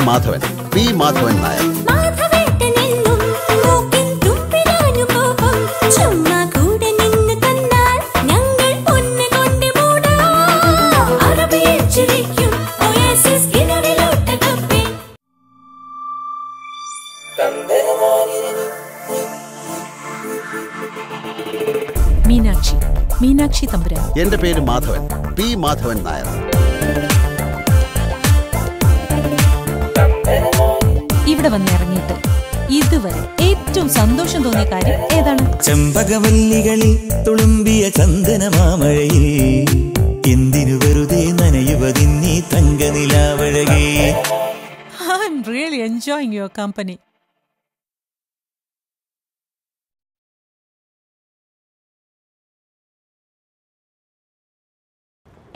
Madhavan P. Madhavan Nair. Meenakshi തമ്പുരാൻ. എന്റെ പേര് Madhavan P. Madhavan Nair. ഇവിടെ വന്നിറങ്ങിയിട്ട് ഇതുവരെ ഏറ്റവും സന്തോഷം തോന്നിയ കാര്യം ഏതാണ്? ചെമ്പകവല്ലികളിൽ തുളുമ്പിയ ചന്ദനമാമഴയിൽ എന്തിനു വെറുതെ നനയുവതിന്നീ തങ്കനിലാവഴകേ. I am really enjoying your company.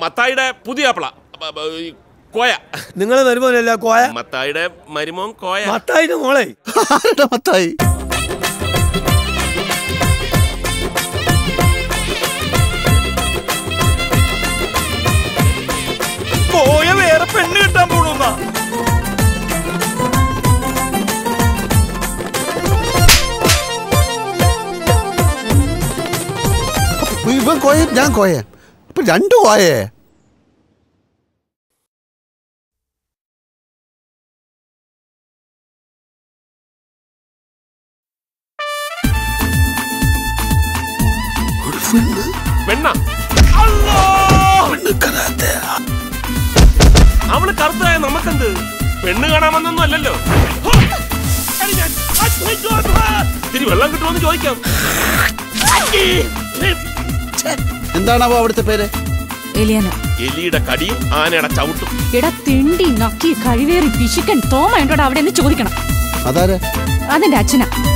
മത്തായിയുടെ പുതിയ ആപ്പിള കോയ. നിങ്ങളെ മരുമോനല്ല കോയ? മത്തായിയുടെ മരുമോൻ കോയ. മത്തായിന്റെ മോളെ. മത്തായി കോയ വേറെ പെണ്ണ് കിട്ടാൻ പോണെന്നാ. ഇവൻ കോയ, ഞാൻ കോയ, ഇപ്പൊ രണ്ടു കോയേ. പെണ്ണ അവള് കറുത്തായ നമുക്കെന്ത്? പെണ്ണ് കാണാൻ വന്നൊന്നും അല്ലല്ലോ. ഇത്തിരി വെള്ളം കിട്ടുമെന്ന് ചോദിക്കാം. എന്താണാവോ അവിടുത്തെ പേര്? എലിയാന. എലിയുടെ കടിയും ആനയുടെ ചവിട്ടും. എടാ തിണ്ടി നക്കി കഴിവേറി പിശുക്കൻ തോമ ഉണ്ടോടാ അവിടെ എന്ന് ചോദിക്കണം. അതാരെ? അതെന്റെ അച്ഛനാ.